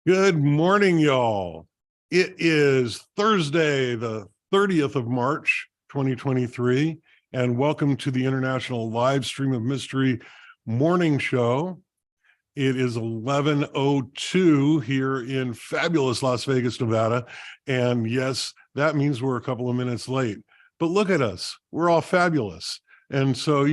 Good morning, y'all. It is Thursday, the 30th of March, 2023, and welcome to the International Livestream of Mystery Morning Show. It is 11:02 here in fabulous Las Vegas, Nevada, and yes, that means we're a couple of minutes late. But look at us, we're all fabulous. And so,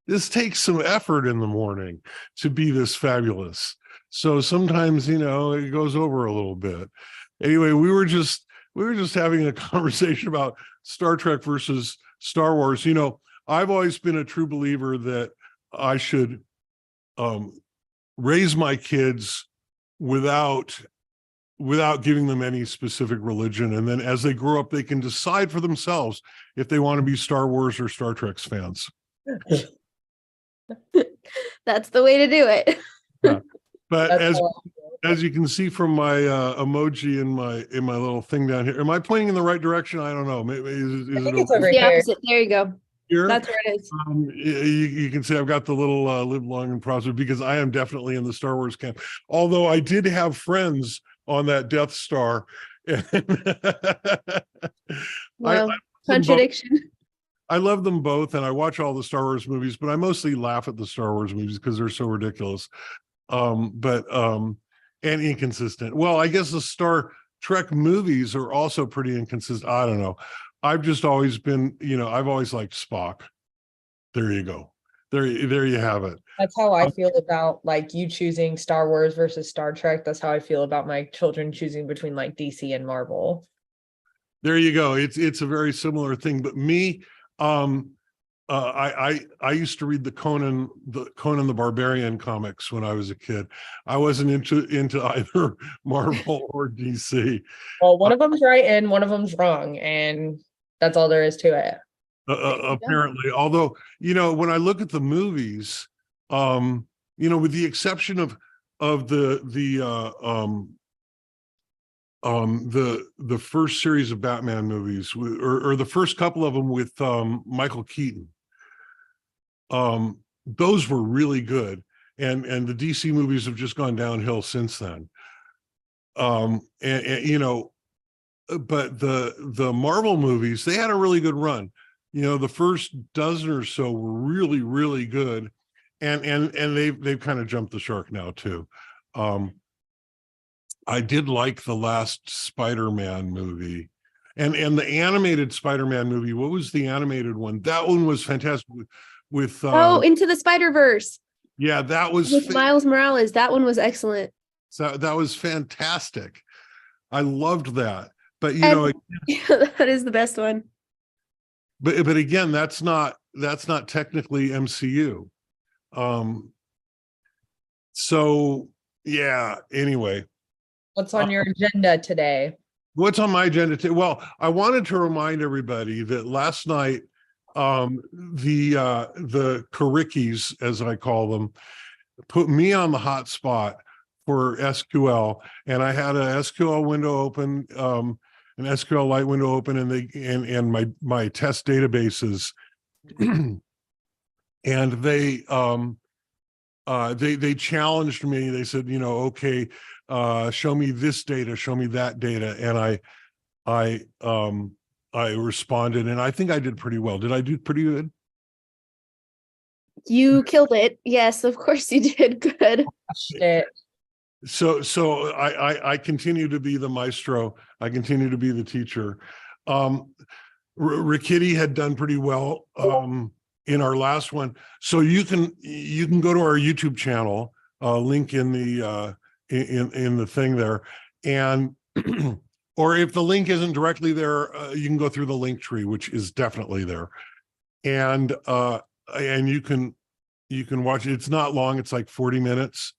this takes some effort in the morning to be this fabulous. So sometimes, it goes over a little bit. Anyway, we were just having a conversation about Star Trek versus Star Wars. I've always been a true believer that I should raise my kids without giving them any specific religion. And then as they grow up, they can decide for themselves if they want to be Star Wars or Star Trek fans. That's the way to do it. Yeah. But as you can see from my emoji in my little thing down here, am I pointing in the right direction? I don't know. Maybe is it it's over the opposite? There you go. Here? That's where it is. You can see I've got the little live long and prosper, because I am definitely in the Star Wars camp. Although I did have friends on that Death Star. Well, contradiction. I love them both, and I watch all the Star Wars movies, but I mostly laugh at the Star Wars movies because they're so ridiculous. And inconsistent. Well, I guess the Star Trek movies are also pretty inconsistent. I don't know. I've just always been, I've always liked Spock. There you go. There you have it. That's how I feel about like you choosing Star Wars versus Star Trek. That's how I feel about my children choosing between like DC and Marvel. There you go. It's a very similar thing. But me, I used to read the Conan the Barbarian comics when I was a kid. I wasn't into either Marvel or DC. Well, one of them's right and one of them's wrong, and that's all there is to it. Apparently, although when I look at the movies, with the exception of the first series of Batman movies, or the first couple of them with Michael Keaton. Those were really good, and the DC movies have just gone downhill since then. But the Marvel movies, they had a really good run. The first dozen or so were really, really good, and they've kind of jumped the shark now too. I did like the last Spider-Man movie, and the animated Spider-Man movie. What was the animated one? That one was fantastic. With Into the Spider-Verse. Yeah, that was with Miles Morales. That one was excellent. So that was fantastic. I loved that. But that is the best one. But again, that's not technically MCU. So yeah. Anyway, what's on your agenda today? What's on my agenda today? Well, I wanted to remind everybody that last night, the Karikis, as I call them, put me on the hot spot for SQL, and I had a SQL window open, an SQLite window open, and my test databases, and they challenged me. They said, okay, show me this data, show me that data, and I responded, and I think I did pretty well. Did I do pretty good? You killed it. Yes, of course you did good. So I continue to be the maestro. I continue to be the teacher. Rikitty had done pretty well in our last one. So you can go to our YouTube channel, link in the in the thing there, and or if the link isn't directly there, you can go through the link tree, which is definitely there, and you can watch it. It's not long; it's like 40 minutes,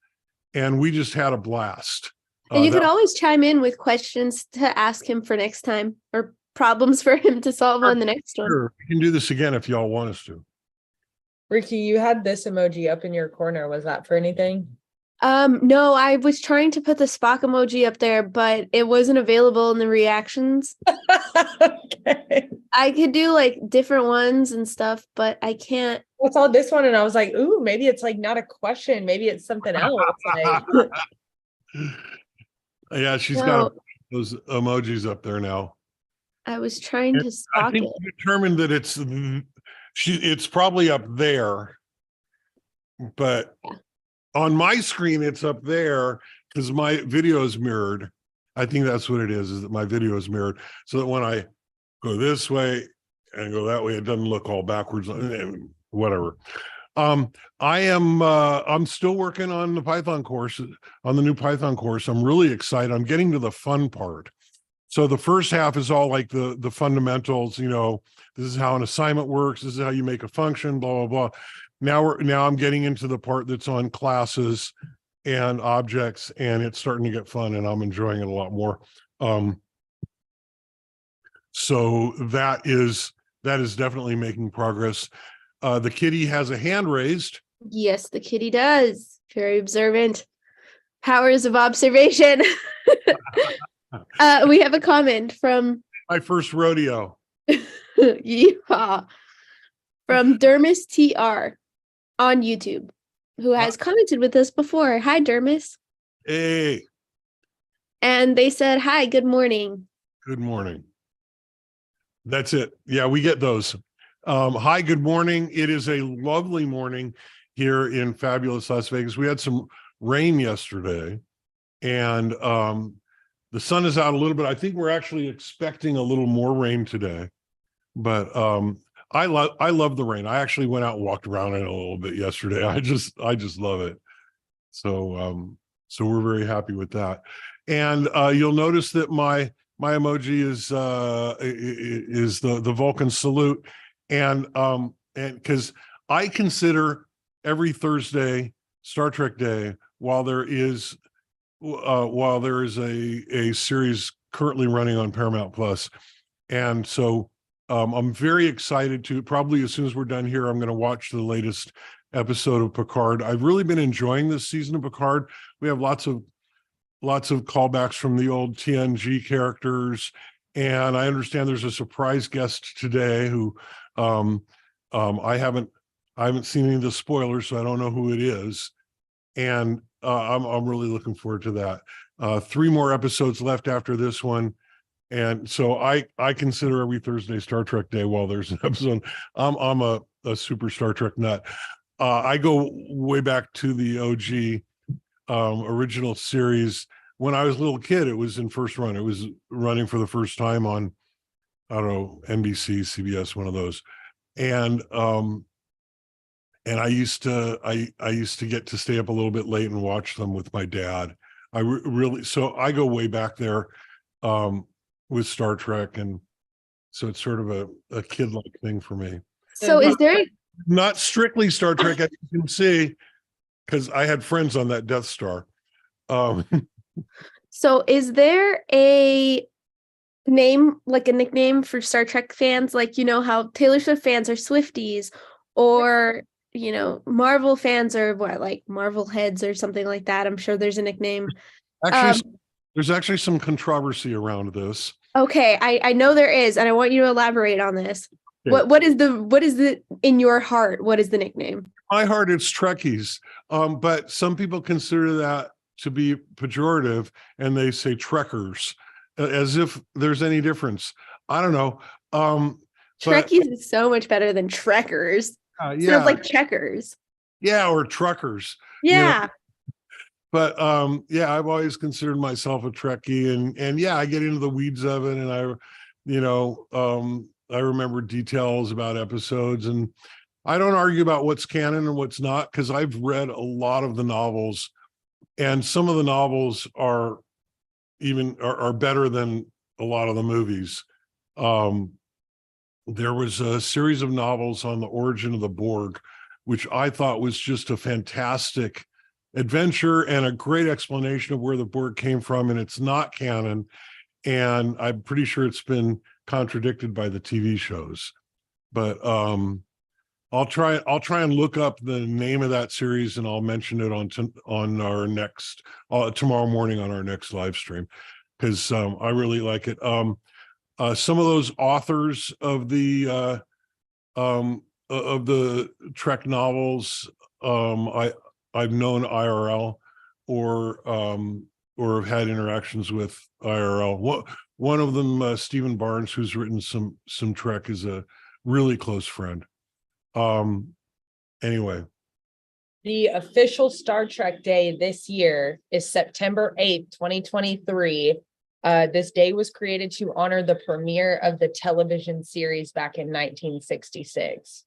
and we just had a blast. And you can always chime in with questions to ask him for next time, or problems for him to solve on the next one. Sure, we can do this again if y'all want us to. Ricky, you had this emoji up in your corner. Was that for anything? No, I was trying to put the Spock emoji up there, but it wasn't available in the reactions. Okay. I could do like different ones and stuff, but I can't. I saw this one and I was like, ooh, maybe it's like not a question. Maybe it's something else. Like... Yeah, she's got No, those emojis up there now. I was trying And to I stalk think it. we determined that it's probably up there, but Yeah. on my screen it's up there because my video is mirrored. I think that's what it is that my video is mirrored, so that when I go this way and go that way, it doesn't look all backwards. Whatever. Um, I'm still working on the Python course, on the new Python course. I'm really excited. I'm getting to the fun part. So the first half is all like the fundamentals, this is how an assignment works, this is how you make a function, blah, blah, blah. Now I'm getting into the part that's on classes and objects, and it's starting to get fun, and I'm enjoying it a lot more. So that is definitely making progress. The kitty has a hand raised. Yes, the kitty does. Very observant. Powers of observation. We have a comment from My first rodeo. Yeehaw, from Dermis TR on YouTube, who has commented with us before. Hi, Dermis. Hey, And they said, hi, good morning. good morning. That's it. Yeah, we get those. Hi, good morning. It is a lovely morning here in fabulous Las Vegas. We had some rain yesterday, and the sun is out a little bit. I think we're actually expecting a little more rain today, but I love the rain. I actually went out and walked around in it a little bit yesterday. I just love it. So so we're very happy with that. And you'll notice that my emoji is the Vulcan salute, and because I consider every Thursday Star Trek Day, while there is a series currently running on Paramount Plus. And so I'm very excited to, probably as soon as we're done here, I'm going to watch the latest episode of Picard. I've really been enjoying this season of Picard. We have lots of callbacks from the old TNG characters, and I understand there's a surprise guest today who I haven't seen any of the spoilers, so I don't know who it is. And I'm really looking forward to that. 3 more episodes left after this one, and so I consider every Thursday Star Trek Day while there's an episode. I'm a super Star Trek nut. I go way back to the OG original series. When I was a little kid, it was in first run. It was running for the first time on, I don't know, NBC, CBS, one of those. And I used to get to stay up a little bit late and watch them with my dad. So I go way back there with Star Trek, and so it's sort of a kid-like thing for me. So is there Not strictly Star Trek, as you can see, because I had friends on that Death Star. So is there a name, like a nickname for Star Trek fans? Like, how Taylor Swift fans are Swifties, or, Marvel fans are what, like Marvel heads or something like that. I'm sure there's a nickname. Actually, there's actually some controversy around this. Okay, I know there is, and I want you to elaborate on this. Okay. What is the in your heart? What is the nickname? My heart, it's Trekkies, but some people consider that to be pejorative, and they say Trekkers, as if there's any difference. I don't know. Trekkies is so much better than Trekkers. Yeah, Sounds like checkers. Yeah, or truckers. Yeah. But yeah, I've always considered myself a Trekkie, and yeah, I get into the weeds of it, and I remember details about episodes, and I don't argue about what's canon and what's not, because I've read a lot of the novels, and some of the novels are better than a lot of the movies. There was a series of novels on the origin of the Borg, which I thought was just a fantastic adventure and a great explanation of where the Borg came from, and it's not canon, and I'm pretty sure it's been contradicted by the TV shows. But I'll try and look up the name of that series, and I'll mention it on our next tomorrow morning on our next live stream, because I really like it. Some of those authors of the Trek novels, I've known IRL, or have had interactions with IRL. One of them, Stephen Barnes, who's written some Trek, is a really close friend. Anyway. The official Star Trek Day this year is September 8th, 2023. This day was created to honor the premiere of the television series back in 1966.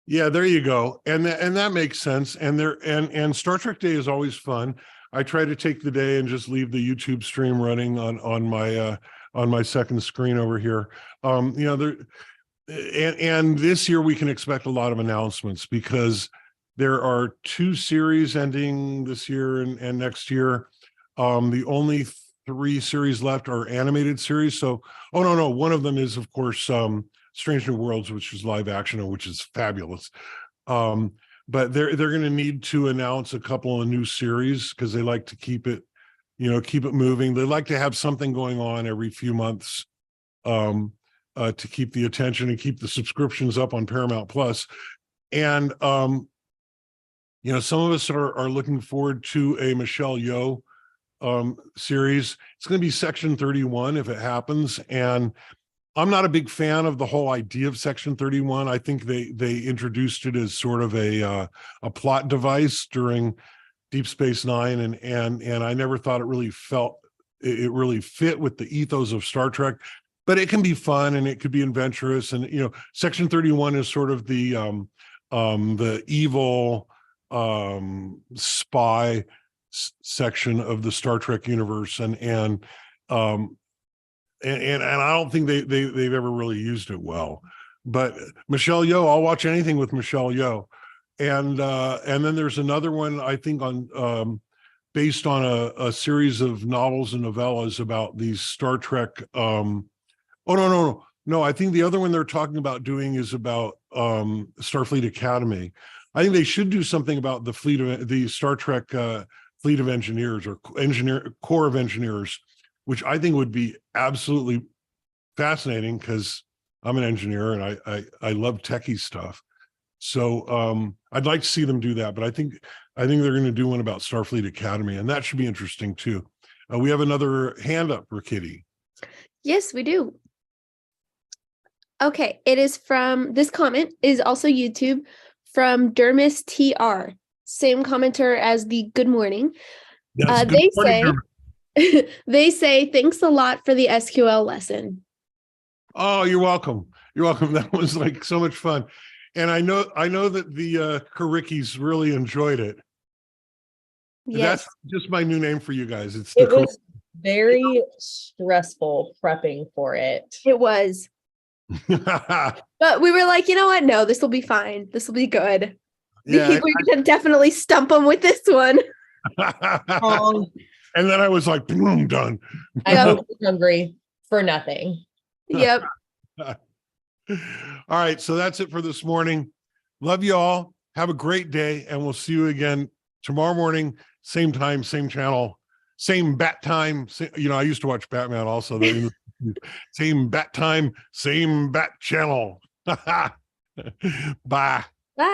Yeah, there you go. And that makes sense. And Star Trek Day is always fun. I try to take the day and just leave the YouTube stream running on my second screen over here. And this year we can expect a lot of announcements because there are 2 series ending this year and next year. The only 3 series left are animated series. So, no, one of them is, of course, Strange New Worlds, which is live action, which is fabulous. But they're going to need to announce a couple of new series because they like to keep it moving. They like to have something going on every few months to keep the attention and keep the subscriptions up on Paramount Plus. And some of us are looking forward to a Michelle Yeoh series. It's going to be Section 31 if it happens. And I'm not a big fan of the whole idea of Section 31. I think they introduced it as sort of a plot device during Deep Space Nine, and I never thought it really fit with the ethos of Star Trek. But it can be fun and it could be adventurous. And Section 31 is sort of the evil spy section of the Star Trek universe, and I don't think they've ever really used it well. But Michelle Yeoh, I'll watch anything with Michelle Yeoh. And then there's another one, I think, on based on a series of novels and novellas about these Star Trek. No, I think the other one they're talking about doing is about Starfleet Academy. I think they should do something about the Star Trek fleet of engineers, or corps of engineers, which I think would be absolutely fascinating because I'm an engineer and I love techie stuff. So I'd like to see them do that, but I think they're going to do one about Starfleet Academy, and that should be interesting too. We have another hand up, Rikiti. Yes, we do. Okay, this comment is also YouTube from Dermis TR, same commenter as the good morning. Yes, good morning, they say, thanks a lot for the SQL lesson. Oh, you're welcome. You're welcome. That was like so much fun. And I know that the Karikis really enjoyed it. Yes. That's just my new name for you guys. It was very stressful prepping for it. It was. But we were like, you know what? No, this will be fine. This will be good. Yeah, we can definitely stump them with this one. And then I was like, boom, done. I was hungry for nothing. Yep. All right, so that's it for this morning. Love you all. Have a great day, and we'll see you again tomorrow morning, same time, same channel, same bat time. I used to watch Batman also. Same bat time, same bat channel. Bye.